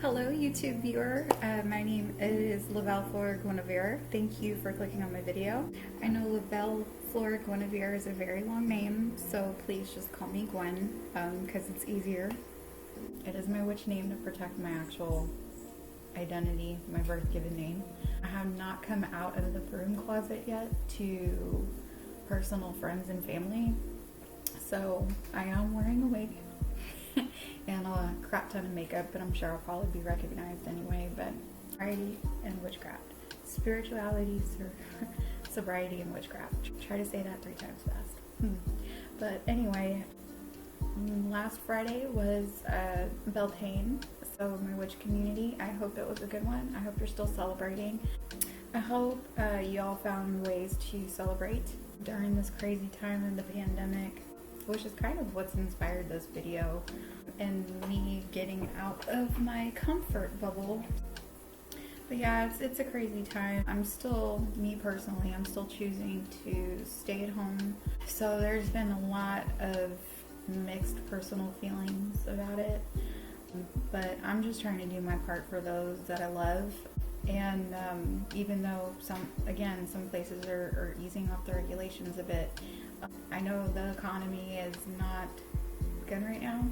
Hello YouTube viewer, my name is Lavelle Flora Guinevere. Thank you for clicking on my video. I know Lavelle Flora Guinevere is a very long name, so please just call me Gwen because it's easier. It is my witch name to protect my actual identity, my birth given name. I have not come out of the broom closet yet to personal friends and family, so I am wearing a wig and a crap ton of makeup, but I'm sure I'll probably be recognized anyway. But sobriety and witchcraft, spirituality, sobriety and witchcraft. Try to say that 3 times fast. But anyway, last Friday was Beltane, so my witch community. I hope it was a good one. I hope you're still celebrating. I hope y'all found ways to celebrate during this crazy time in the pandemic, which is kind of what's inspired this video and me getting out of my comfort bubble. But yeah, it's a crazy time. Me personally, I'm still choosing to stay at home. So there's been a lot of mixed personal feelings about it. But I'm just trying to do my part for those that I love. And even though some places are easing off the regulations a bit, I know the economy is not good right now.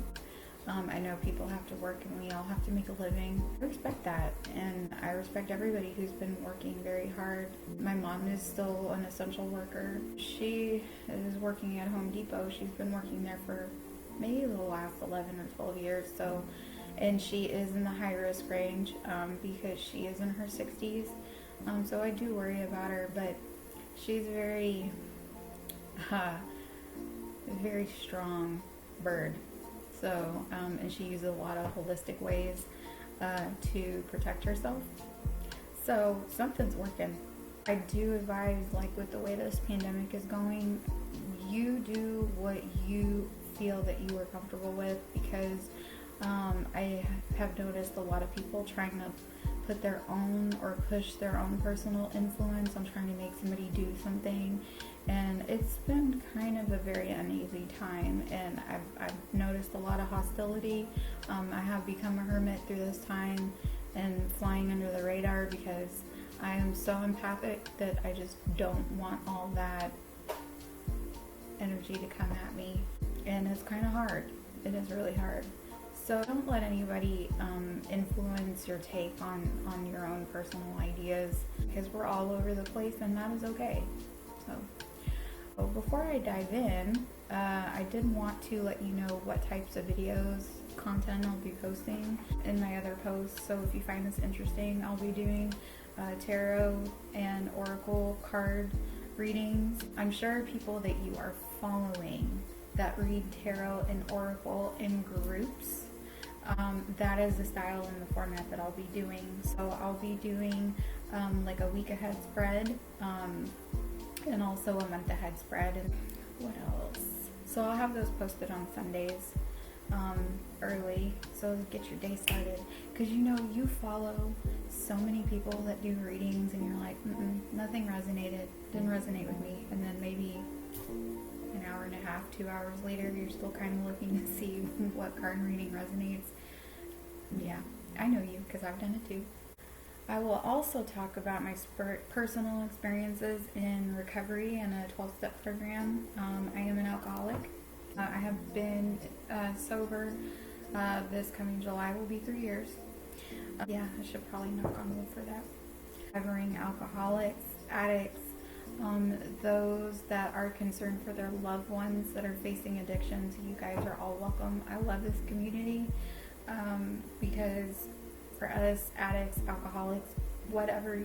I know people have to work and we all have to make a living. I respect that, and I respect everybody who's been working very hard. My mom is still an essential worker. She is working at Home Depot. She's been working there for maybe the last 11 or 12 years. So, and she is in the high risk range because she is in her 60s. So I do worry about her, but she's very strong bird. So, and she uses a lot of holistic ways to protect herself. So something's working. I do advise, like with the way this pandemic is going, you do what you feel that you are comfortable with, because I have noticed a lot of people trying to put their own or push their own personal influence on trying to make somebody do something, and it's been kind of a very uneasy time, and I've noticed a lot of hostility. I have become a hermit through this time and flying under the radar because I am so empathic that I just don't want all that energy to come at me, and it's kind of hard. It is really hard. So don't let anybody influence your take on your own personal ideas, because we're all over the place and that is okay. So before I dive in, I did want to let you know what types of content I'll be posting in my other posts. So if you find this interesting, I'll be doing tarot and oracle card readings. I'm sure people that you are following that read tarot and oracle in groups, that is the style and the format that I'll be doing. So I'll be doing like a week ahead spread, and also a month ahead spread. And what else? So I'll have those posted on Sundays early, so get your day started, because you follow so many people that do readings and you're like, nothing didn't resonate with me, and then maybe an hour and a half, 2 hours later, you're still kind of looking to see what card reading resonates. Yeah, I know you, because I've done it too. I will also talk about my personal experiences in recovery and a 12-step program. I am an alcoholic. I have been sober. This coming July will be 3 years. Yeah, I should probably knock on wood for that. Covering alcoholics, addicts, those that are concerned for their loved ones that are facing addictions. You guys are all welcome. I love this community because for us addicts, alcoholics, whatever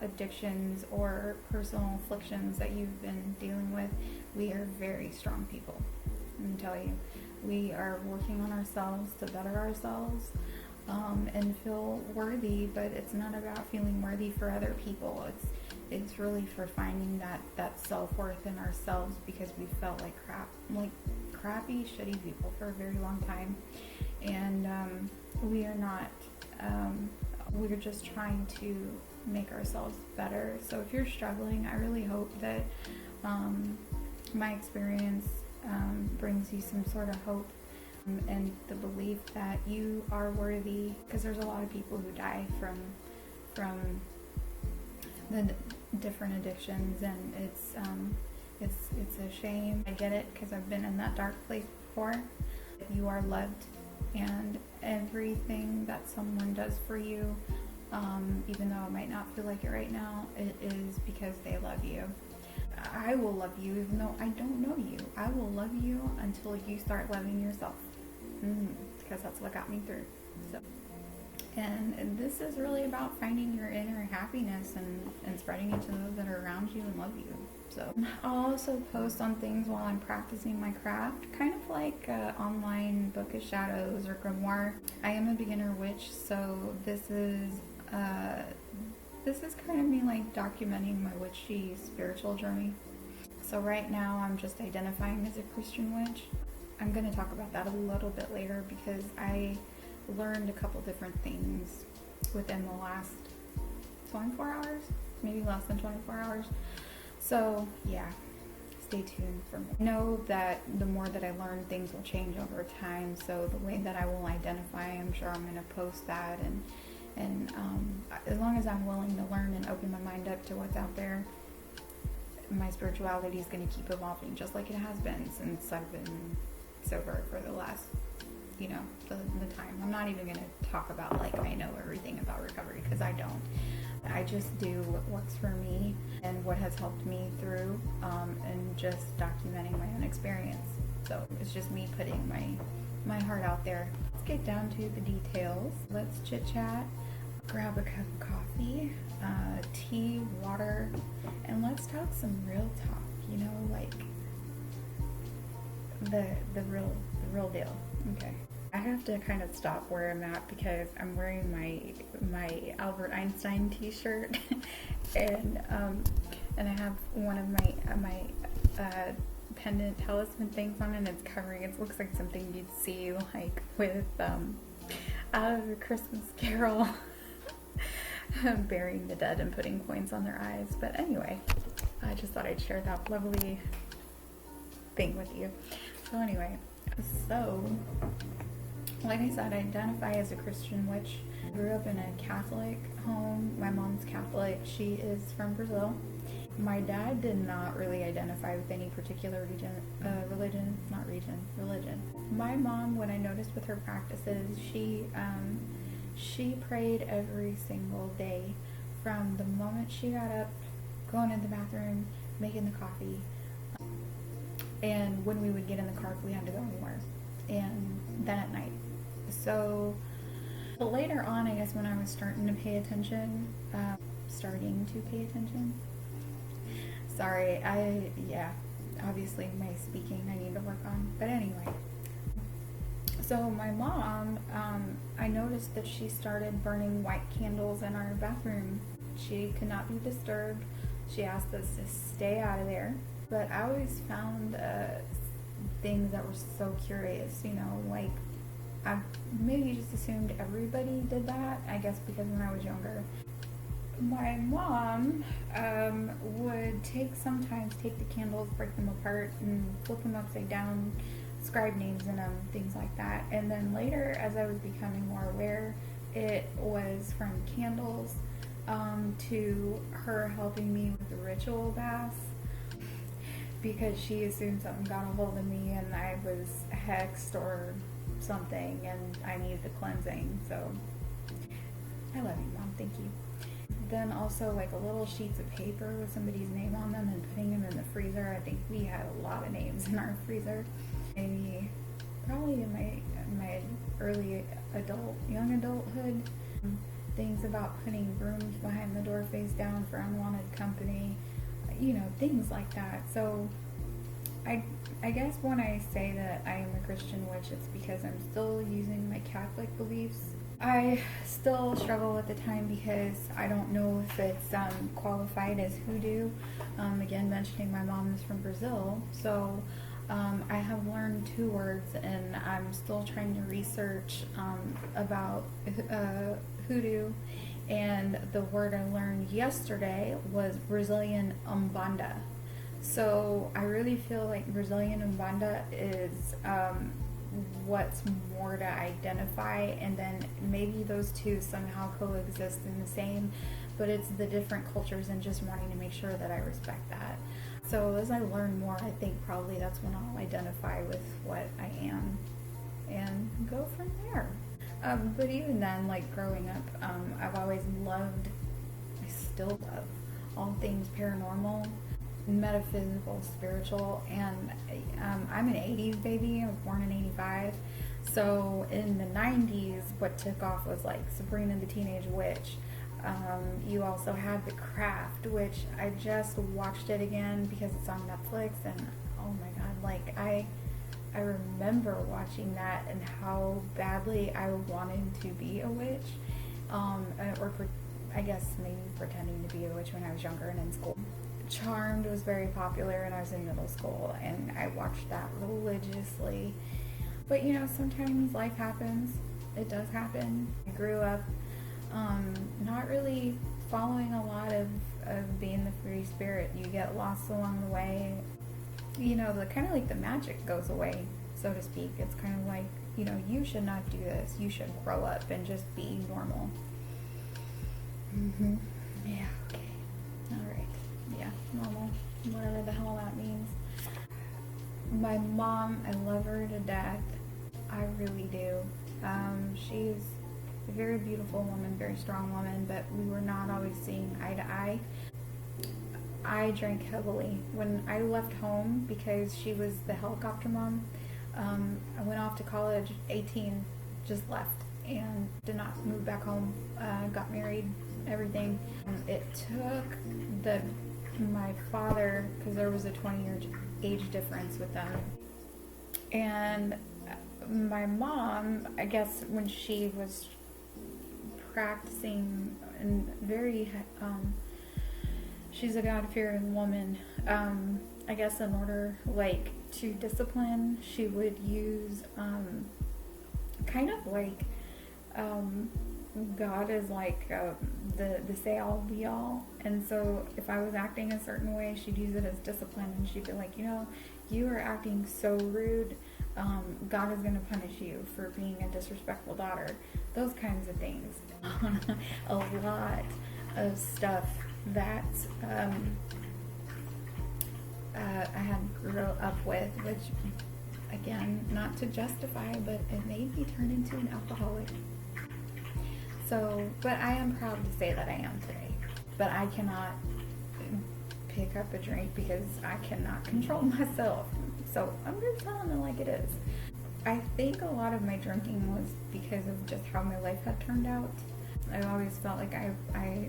addictions or personal afflictions that you've been dealing with, we are very strong people. Let me tell you, we are working on ourselves to better ourselves and feel worthy, but it's not about feeling worthy for other people. It's really for finding that self-worth in ourselves, because we felt like crappy, shitty people for a very long time, and we are not. We're just trying to make ourselves better. So if you're struggling, I really hope that my experience brings you some sort of hope and the belief that you are worthy, because there's a lot of people who die from the different addictions, and it's a shame. I get it, because I've been in that dark place before. You are loved, and everything that someone does for you, even though it might not feel like it right now, it is because they love you. I will love you even though I don't know you. I will love you until you start loving yourself, because that's what got me through. So, and this is really about finding your inner happiness and spreading it to those that are around you and love you. So I'll also post on things while I'm practicing my craft, kind of like online Book of Shadows or Grimoire. I am a beginner witch, so this is kind of me like documenting my witchy spiritual journey. So right now I'm just identifying as a Christian witch. I'm going to talk about that a little bit later, because I learned a couple different things within the last 24 hours, maybe less than 24 hours. So yeah, stay tuned for more. I know that the more that I learn, things will change over time. So the way that I will identify, I'm sure I'm going to post that, and as long as I'm willing to learn and open my mind up to what's out there, my spirituality is going to keep evolving, just like it has been since I've been sober for the last, the time. I'm not even going to talk about like I know everything about recovery, because I don't. I just do what works for me and what has helped me through, and just documenting my own experience. So it's just me putting my heart out there. Let's get down to the details. Let's chit chat. Grab a cup of coffee, tea, water, and let's talk some real talk, like the real deal. Okay. I have to kind of stop where I'm at, because I'm wearing my Albert Einstein t-shirt and I have one of my pendant talisman things on, and it's covering, it looks like something you'd see like with out of A Christmas Carol. Burying the dead and putting coins on their eyes. But anyway, I just thought I'd share that lovely thing with you. So anyway, like I said, I identify as a Christian witch. I grew up in a Catholic home. My mom's Catholic. She is from Brazil. My dad did not really identify with any particular religion. My mom, when I noticed with her practices, she prayed every single day, from the moment she got up, going in the bathroom, making the coffee, and when we would get in the car if we had to go anywhere, and then at night. So later on, I guess when I was starting to pay attention, sorry, obviously my speaking I need to work on, but anyway. So my mom, I noticed that she started burning white candles in our bathroom. She could not be disturbed. She asked us to stay out of there. But I always found things that were so curious, like I maybe just assumed everybody did that, I guess because when I was younger. My mom would sometimes take the candles, break them apart, and flip them upside down, scribe names in them, things like that. And then later, as I was becoming more aware, it was from candles to her helping me with the ritual baths, because she assumed something got a hold of me and I was hexed or something and I needed the cleansing. So I love you, Mom. Thank you. Then also like a little sheets of paper with somebody's name on them and putting them in the freezer. I think we had a lot of names in our freezer. Probably in my early young adulthood, things about putting brooms behind the door face down for unwanted company, things like that. So I guess when I say that I am a Christian witch, it's because I'm still using my Catholic beliefs. I still struggle at the time because I don't know if it's qualified as hoodoo. Again, mentioning my mom is from Brazil, so I have learned 2 words, and I'm still trying to research about hoodoo. And the word I learned yesterday was Brazilian Umbanda. So I really feel like Brazilian Umbanda is what's more to identify, and then maybe those two somehow coexist in the same, but it's the different cultures and just wanting to make sure that I respect that. So as I learn more, I think probably that's when I'll identify with what I am and go from there. But even then, like growing up, I've always loved, I still love all things paranormal, metaphysical, spiritual, and I'm an 80s baby. I was born in 85. So in the 90s, what took off was like Sabrina the Teenage Witch. You also had The Craft, which I just watched it again because it's on Netflix, and oh my god, like I remember watching that and how badly I wanted to be a witch, I guess maybe pretending to be a witch when I was younger and in school. Charmed was very popular when I was in middle school, and I watched that religiously. But you know, sometimes life happens. It does happen. I grew up not really following a lot of being the free spirit. You get lost along the way. You know, the kind of like the magic goes away, so to speak. It's kind of like, you know, you should not do this. You should grow up and just be normal. Yeah, okay. Alright. Yeah, normal. Whatever the hell that means. My mom, I love her to death. I really do. She's a very beautiful woman, very strong woman, but we were not always seeing eye to eye. I drank heavily. When I left home, because she was the helicopter mom, I went off to college, 18, just left, and did not move back home. Got married, everything. It took my father, because there was a 20-year age difference with them, and my mom, I guess when she was practicing and very she's a God-fearing woman, I guess in order like to discipline, she would use kind of like God is like the say-all be-all, and so if I was acting a certain way, she'd use it as discipline, and she'd be like, you know, you are acting so rude, God is going to punish you for being a disrespectful daughter. Those kinds of things. A lot of stuff that I had grew up with, which, again, not to justify, but it made me turn into an alcoholic. So, but I am proud to say that I am today. But I cannot pick up a drink because I cannot control myself. So I'm just telling it like it is. I think a lot of my drinking was because of just how my life had turned out. I always felt like I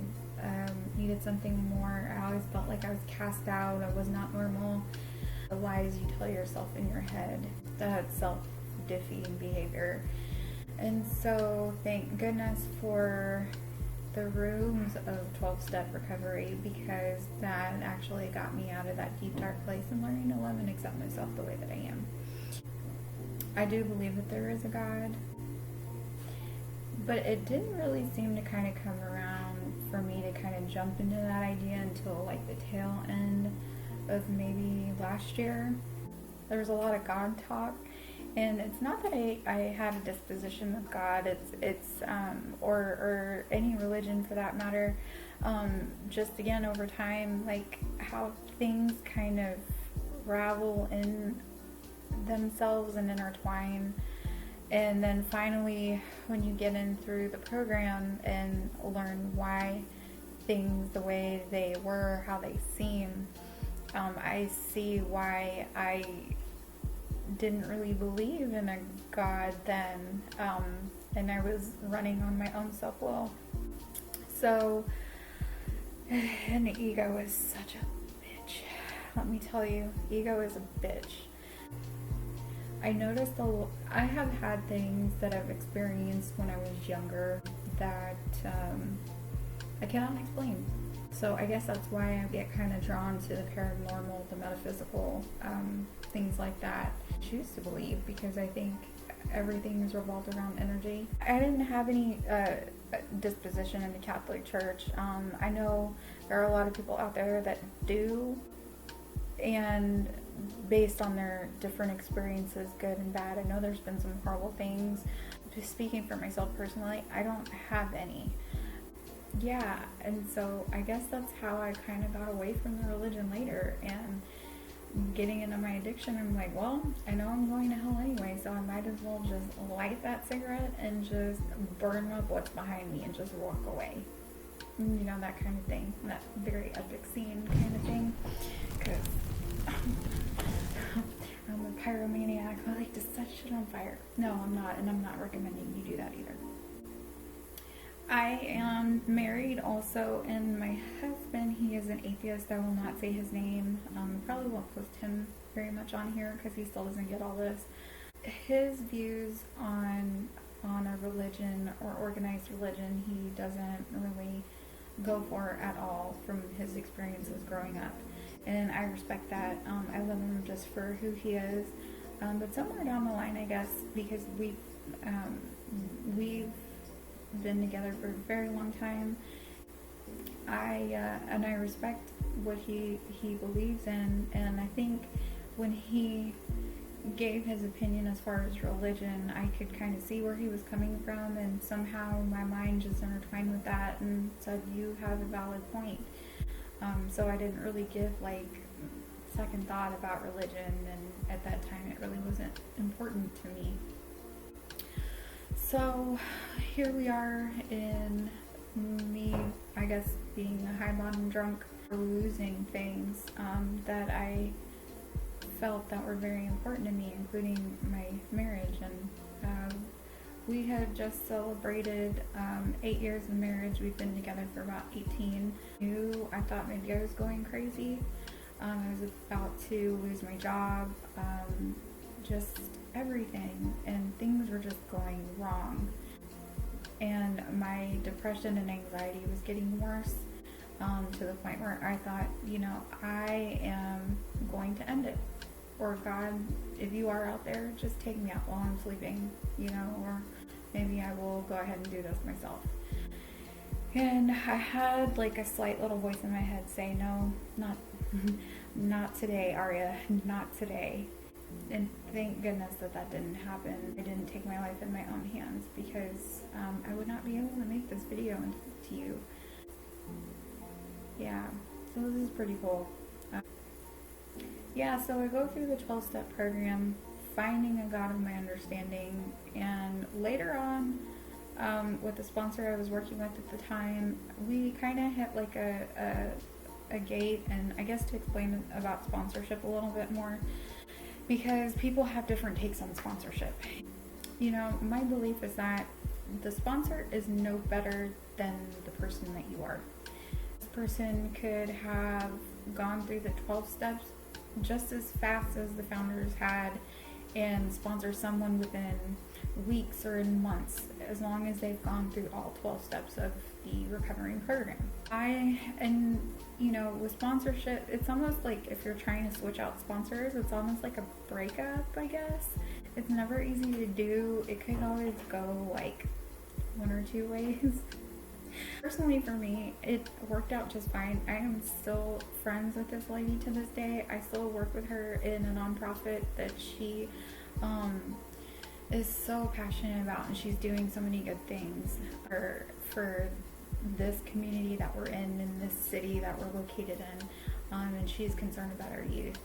needed something more. I always felt like I was cast out. I was not normal. The lies you tell yourself in your head, that self-defeating behavior. And so thank goodness for the rooms of 12-step recovery, because that actually got me out of that deep dark place and learning to love and accept myself the way that I am. I do believe that there is a God, but it didn't really seem to kind of come around for me to kind of jump into that idea until like the tail end of maybe last year. There was a lot of God talk, and it's not that I had a disposition with God, it's or any religion for that matter, just again over time, like how things kind of ravel in themselves and intertwine, and then finally when you get in through the program and learn why things the way they were, how they seem, I see why I didn't really believe in a God then, and I was running on my own self-will. So, and the ego is such a bitch. Let me tell you, ego is a bitch. I noticed I have had things that I've experienced when I was younger that I cannot explain. So I guess that's why I get kind of drawn to the paranormal, the metaphysical, things like that. I choose to believe because I think everything is revolved around energy. I didn't have any disposition in the Catholic Church. I know there are a lot of people out there that do, and based on their different experiences, good and bad. I know there's been some horrible things. Just speaking for myself personally, I don't have any. Yeah, and so I guess that's how I kind of got away from the religion later, and getting into my addiction, I'm like, well, I know I'm going to hell anyway, so I might as well just light that cigarette and just burn up what's behind me and just walk away. You know, that kind of thing, that very epic scene kind of thing, because I'm a pyromaniac. I like to set shit on fire. No, I'm not, and I'm not recommending you do that either. I am married also, and my husband, he is an atheist. I will not say his name. Probably won't post him very much on here because he still doesn't get all this. His views on a religion or organized religion, he doesn't really go for at all from his experiences growing up. And I respect that. I love him just for who he is. But somewhere down the line, I guess, because we've been together for a very long time, I respect what he believes in, and I think when he gave his opinion as far as religion, I could kind of see where he was coming from, and somehow my mind just intertwined with that and said, you have a valid point. So I didn't really give like second thought about religion, and at that time it really wasn't important to me. So here we are in me, I guess, being a high bottom drunk, losing things that I felt that were very important to me, including my marriage. And we had just celebrated 8 years of marriage. We've been together for about 18. I thought maybe I was going crazy. I was about to lose my job, just everything, and things were just going wrong. And my depression and anxiety was getting worse, to the point where I thought, I am going to end it. Or God, if you are out there, just take me out while I'm sleeping, or maybe I will go ahead and do this myself. And I had like a slight little voice in my head say, no, not today, Arya, not today. And thank goodness that didn't happen. I didn't take my life in my own hands, because I would not be able to make this video to you. Yeah, so this is pretty cool. So I go through the 12-step program, finding a God of my understanding, and later on, with the sponsor I was working with at the time, we kind of hit like a gate. And I guess to explain about sponsorship a little bit more, because people have different takes on sponsorship. My belief is that the sponsor is no better than the person that you are. This person could have gone through the 12 steps just as fast as the founders had and sponsor someone within weeks or in months, as long as they've gone through all 12 steps of the recovering program. With sponsorship, it's almost like if you're trying to switch out sponsors, it's almost like a breakup, I guess. It's never easy to do. It could always go like one or two ways. Personally, for me, it worked out just fine. I am still friends with this lady to this day. I still work with her in a nonprofit that she is so passionate about, and she's doing so many good things for this community that we're in this city that we're located in, and she's concerned about our youth.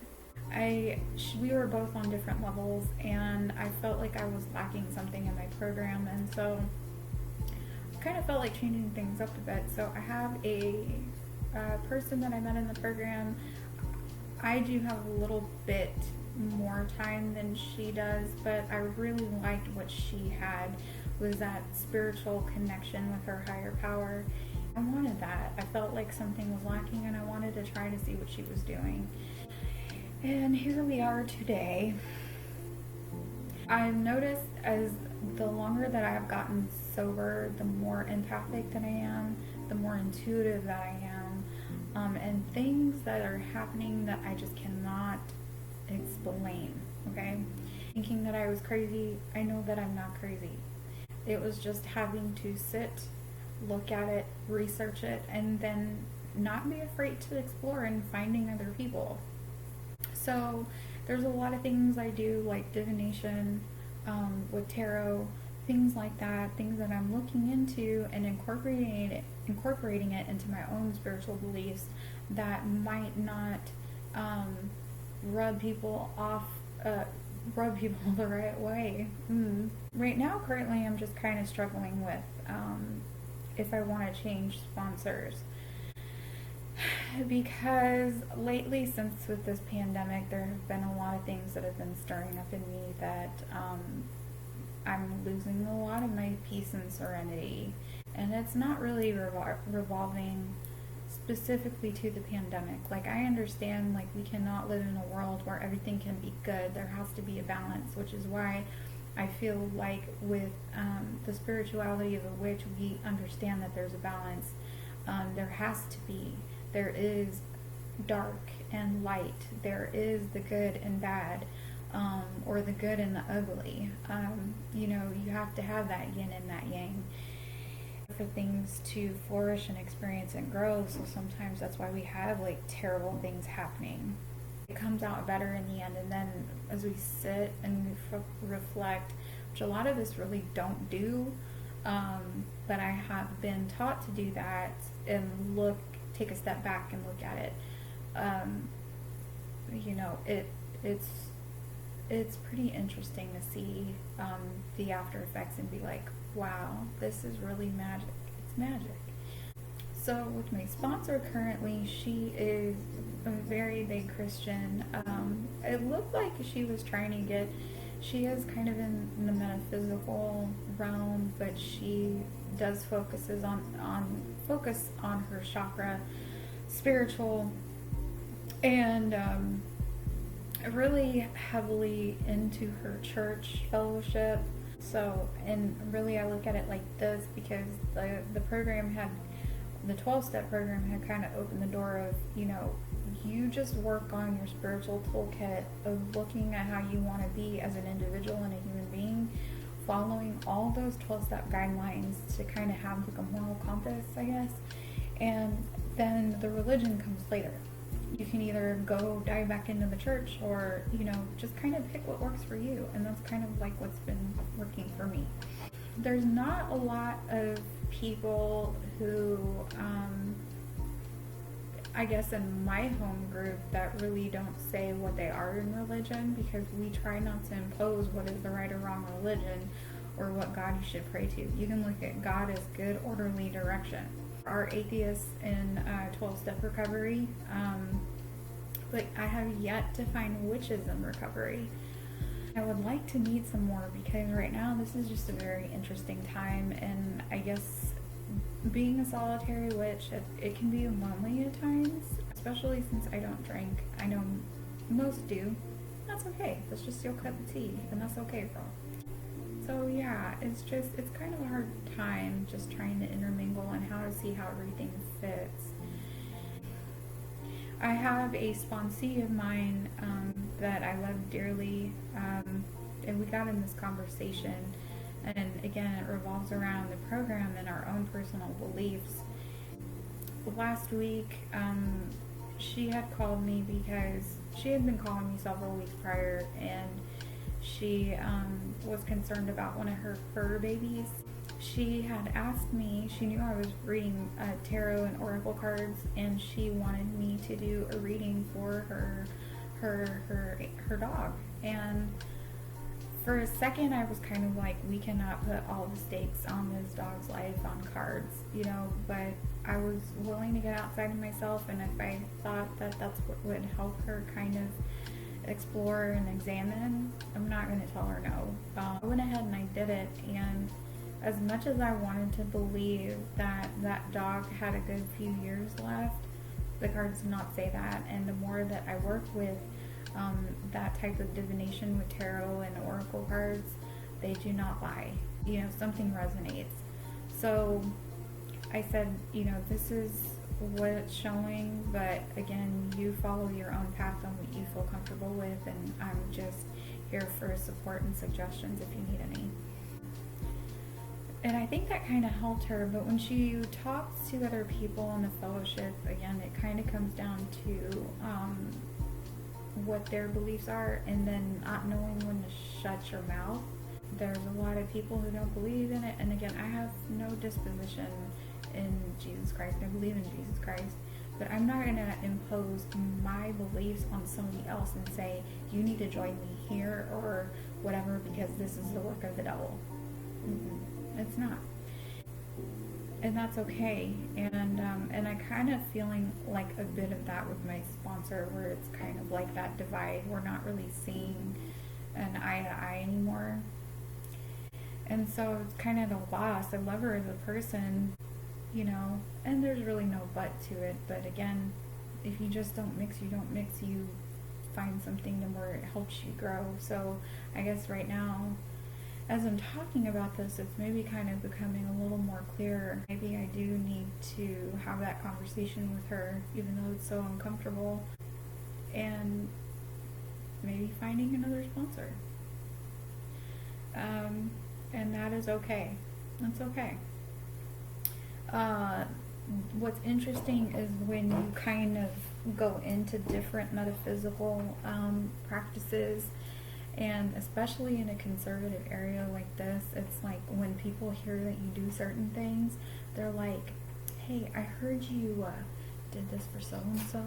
We were both on different levels, and I felt like I was lacking something in my program, and so I kind of felt like changing things up a bit. So I have a person that I met in the program. I do have a little bit more time than she does, but I really liked what she had, was that spiritual connection with her higher power. I wanted that. I felt like something was lacking, and I wanted to try to see what she was doing. And here we are today. I've noticed as the longer that I've gotten sober, the more empathic that I am, the more intuitive that I am, and things that are happening that I just cannot explain, okay? Thinking that I was crazy, I know that I'm not crazy. It was just having to sit, look at it, research it, and then not be afraid to explore and finding other people. So there's a lot of things I do, like divination, with tarot, things like that, things that I'm looking into and incorporating it into my own spiritual beliefs that might not rub people off, rub people the right way. Right now, currently, I'm just kind of struggling with if I want to change sponsors. Because lately, since with this pandemic, there have been a lot of things that have been stirring up in me that I'm losing a lot of my peace and serenity. And it's not really revolving specifically to the pandemic. Like, I understand, like, we cannot live in a world where everything can be good. There has to be a balance, which is why I feel like with the spirituality of a witch, we understand that there's a balance. There has to be. There is dark and light. There is the good and bad, or the good and the ugly. You know, you have to have that yin and that yang for things to flourish and experience and grow. So sometimes that's why we have like terrible things happening. It comes out better in the end, and then as we sit and reflect, which a lot of us really don't do, but I have been taught to do that and take a step back and look at it. You know, it's pretty interesting to see the after effects and be like, wow, this is really magic. It's magic. So with my sponsor currently, she is a very big Christian. It looked like she was trying to get, she is kind of in the metaphysical realm, but she does focus on her chakra, spiritual, and really heavily into her church fellowship. So, and really I look at it like this because the program had, the 12-step program had kind of opened the door of, you know, you just work on your spiritual toolkit of looking at how you want to be as an individual and a human being, following all those 12-step guidelines to kind of have like a moral compass, I guess. And then the religion comes later. You can either go dive back into the church or, you know, just kind of pick what works for you. And that's kind of like what's been working for me. There's not a lot of people who, I guess in my home group, that really don't say what they are in religion, because we try not to impose what is the right or wrong religion or what God you should pray to. You can look at God as good, orderly direction. Our atheists in 12-step recovery, but I have yet to find witches in recovery. I would like to meet some more, because right now this is just a very interesting time, and I guess being a solitary witch, it can be lonely at times, especially since I don't drink. I know most do. That's okay. That's just your cup of tea, and that's okay, bro. So yeah, it's kind of a hard time just trying to intermingle and how to see how everything fits. I have a sponsee of mine that I love dearly, and we got in this conversation, and again, it revolves around the program and our own personal beliefs. Last week, she had called me because she had been calling me several weeks prior, and she was concerned about one of her fur babies. She had asked me, she knew I was reading tarot and oracle cards, and she wanted me to do a reading for her dog. And for a second, I was kind of like, we cannot put all the stakes on this dog's life on cards, you know, but I was willing to get outside of myself, and if I thought that that's what would help her kind of explore and examine, I'm not going to tell her no. I went ahead and I did it, and as much as I wanted to believe that that dog had a good few years left, the cards did not say that. And the more that I work with that type of divination with tarot and oracle cards, they do not lie. You know, something resonates. So I said, you know, this is what it's showing, but again, you follow your own path on what you feel comfortable with, and I'm just here for support and suggestions if you need any. And I think that kind of helped her, but when she talks to other people in the fellowship, again, it kind of comes down to what their beliefs are and then not knowing when to shut your mouth. There's a lot of people who don't believe in it, and again, I have no disposition in Jesus Christ. I believe in Jesus Christ, but I'm not going to impose my beliefs on somebody else and say, you need to join me here or whatever because this is the work of the devil. It's not. And that's okay. And I kind of feeling like a bit of that with my sponsor, where it's kind of like that divide. We're not really seeing an eye to eye anymore. And so it's kind of the loss. I love her as a person, you know, and there's really no but to it. But again, if you just don't mix, you don't mix. You find something where it helps you grow. So I guess right now, as I'm talking about this, it's maybe kind of becoming a little more clear. Maybe I do need to have that conversation with her, even though it's so uncomfortable, and maybe finding another sponsor. And that is okay. That's okay. What's interesting is when you kind of go into different metaphysical practices, and especially in a conservative area like this, it's like when people hear that you do certain things, they're like, hey, I heard you did this for so-and-so.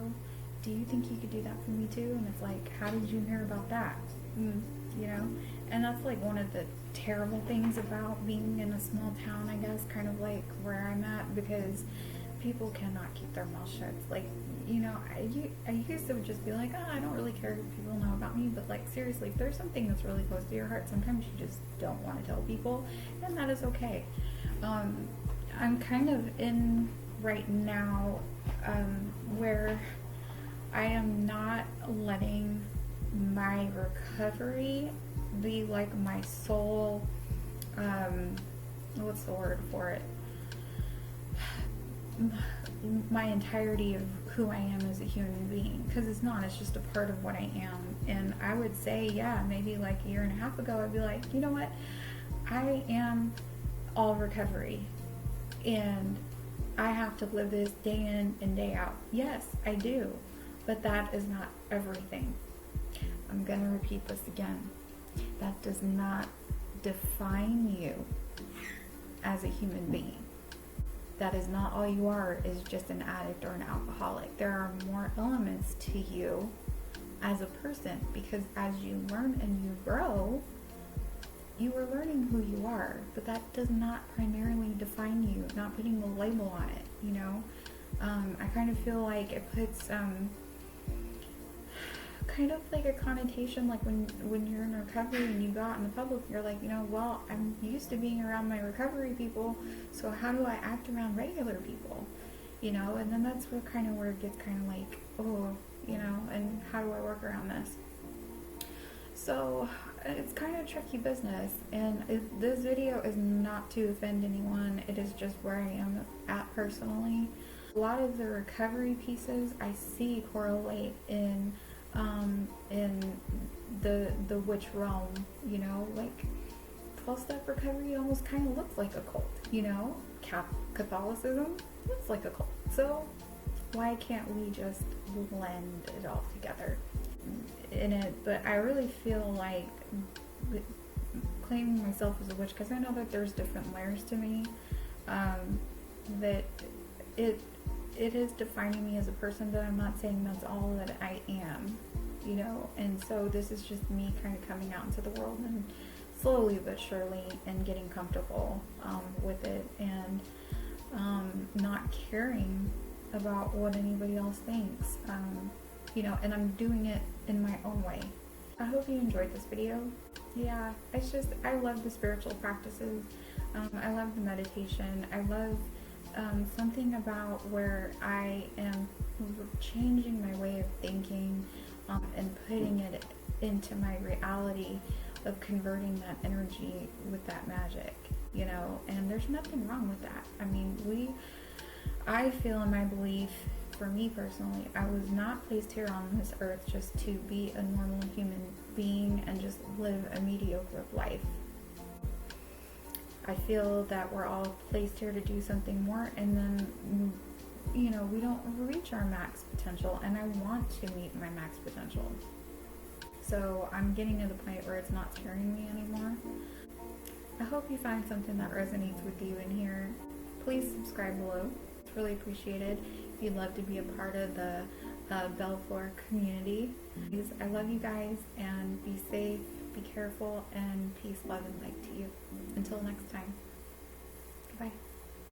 Do you think you could do that for me too? And it's like, how did you hear about that? You know? And that's like one of the terrible things about being in a small town, I guess, kind of like where I'm at, because people cannot keep their mouth shut. Like, you know, I used to just be like, oh, I don't really care if people know about me, but like, seriously, if there's something that's really close to your heart, sometimes you just don't want to tell people, and that is okay. I'm kind of in right now where I am not letting my recovery be like my sole, what's the word for it? My entirety of who I am as a human being, because it's not, it's just a part of what I am. And I would say, yeah, maybe like a year and a half ago, I'd be like, you know what, I am all recovery, and I have to live this day in and day out. Yes, I do, but that is not everything. I'm going to repeat this again. That does not define you as a human being. That is not all you are, is just an addict or an alcoholic. There are more elements to you as a person, because as you learn and you grow, you are learning who you are, but that does not primarily define you, not putting the label on it, you know? I kind of feel like it puts kind of like a connotation, like when you're in recovery and you go out in the public, you're like, you know, well, I'm used to being around my recovery people, so how do I act around regular people, you know? And then that's where it gets kind of like, oh, you know, and how do I work around this? So it's kind of tricky business, and this video is not to offend anyone. It is just where I am at personally. A lot of the recovery pieces I see correlate in the witch realm, you know, like 12-step recovery almost kind of looks like a cult, you know? Catholicism looks like a cult. So why can't we just blend it all together in it? But I really feel like claiming myself as a witch, because I know that there's different layers to me, that it is defining me as a person, but I'm not saying that's all that I am, you know? And so this is just me kind of coming out into the world, and slowly but surely, and getting comfortable with it, and not caring about what anybody else thinks, you know, and I'm doing it in my own way. I hope you enjoyed this video. Yeah, it's just, I love the spiritual practices. I love the meditation. I love something about where I am changing my way of thinking and putting it into my reality of converting that energy with that magic, you know, and there's nothing wrong with that. I mean, I feel in my belief, for me personally, I was not placed here on this earth just to be a normal human being and just live a mediocre life. I feel that we're all placed here to do something more, and then, you know, we don't reach our max potential, and I want to meet my max potential. So I'm getting to the point where it's not scaring me anymore. I hope you find something that resonates with you in here. Please subscribe below. It's really appreciated. If you'd love to be a part of the Belfour community. I love you guys, and be safe, be careful, and peace, love, and light to you. Until next time. Goodbye.